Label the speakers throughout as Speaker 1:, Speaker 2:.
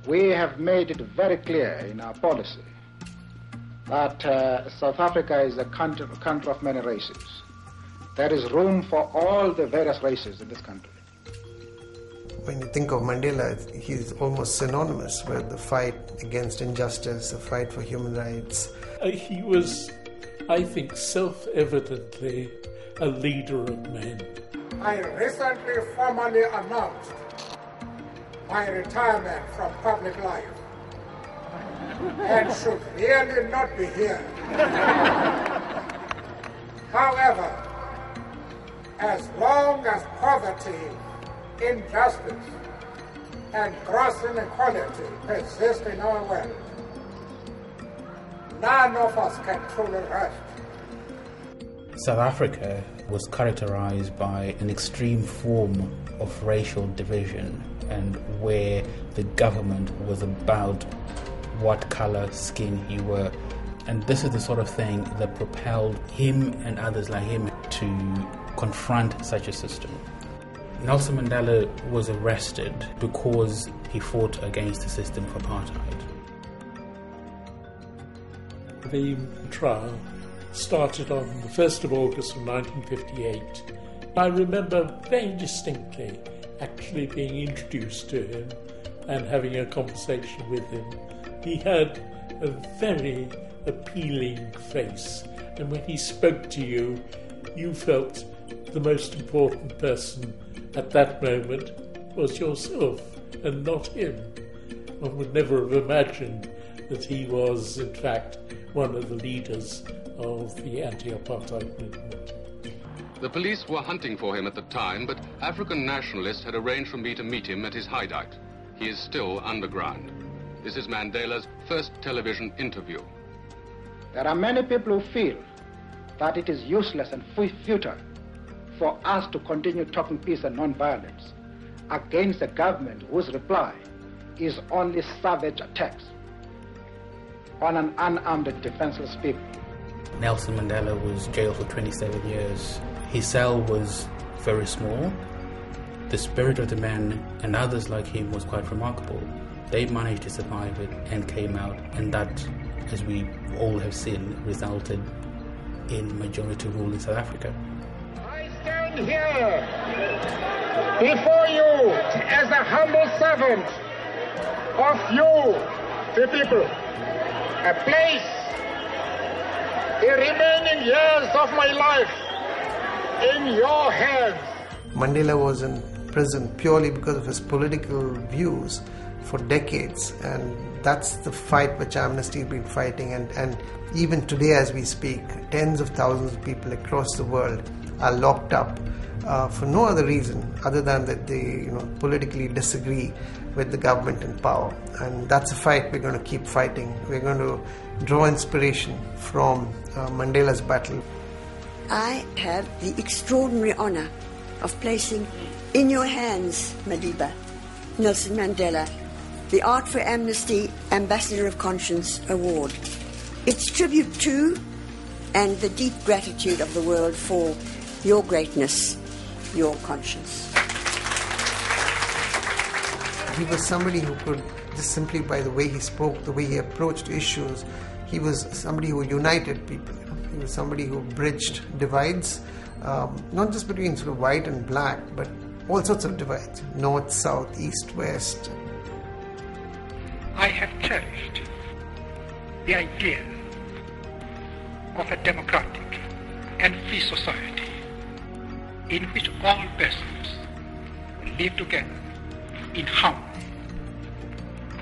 Speaker 1: we have made it very clear in our policy that South Africa is a country of many races. There is room for all the various races in this country.
Speaker 2: When you think of Mandela, he's almost synonymous with the fight against injustice, the fight for human rights.
Speaker 3: He was, I think, self-evidently a leader of men.
Speaker 4: I recently formally announced my retirement from public life and should really not be here. However, as long as poverty, injustice, and gross inequality persist in our world, none of us can truly rest.
Speaker 5: South Africa was characterized by an extreme form of racial division, and where the government was about what color skin you were. And this is the sort of thing that propelled him and others like him to confront such a system. Nelson Mandela was arrested because he fought against the system of apartheid.
Speaker 3: The trial started on the 1st of August of 1958. I remember very distinctly actually being introduced to him and having a conversation with him. He had a very appealing face, and when he spoke to you, you felt the most important person at that moment was yourself and not him. One would never have imagined that he was, in fact, one of the leaders of the anti-apartheid movement.
Speaker 6: The police were hunting for him at the time, but African nationalists had arranged for me to meet him at his hideout. He is still underground. This is Mandela's first television interview.
Speaker 1: There are many people who feel that it is useless and futile for us to continue talking peace and non-violence against a government whose reply is only savage attacks on an unarmed and defenseless people.
Speaker 5: Nelson Mandela was jailed for 27 years. His cell was very small. The spirit of the man and others like him was quite remarkable. They managed to survive it and came out, and that, as we all have seen, resulted in majority rule in South Africa.
Speaker 4: I stand here before you as a humble servant of you, the people. I place the remaining years of my life in your hands.
Speaker 2: Mandela was in prison purely because of his political views for decades, and that's the fight which Amnesty has been fighting, and even today as we speak, tens of thousands of people across the world are locked up for no other reason other than that they politically disagree with the government in power. And that's a fight we're going to keep fighting. We're going to draw inspiration from Mandela's battle.
Speaker 7: I have the extraordinary honor of placing in your hands, Madiba, Nelson Mandela, the Art for Amnesty Ambassador of Conscience Award. It's tribute to and the deep gratitude of the world for your greatness, your conscience.
Speaker 2: He was somebody who could, just simply by the way he spoke, the way he approached issues, he was somebody who united people. He was somebody who bridged divides, not just between sort of white and black, but all sorts of divides, north, south, east, west.
Speaker 4: I have cherished the idea of a democratic and free society in which all persons live together in harmony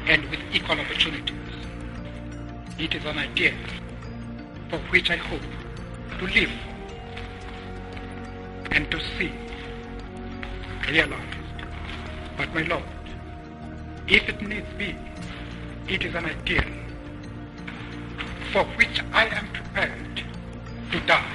Speaker 4: and with equal opportunities. It is an idea for which I hope to live and to see realized. But my Lord, if it needs be, it is an idea for which I am prepared to die.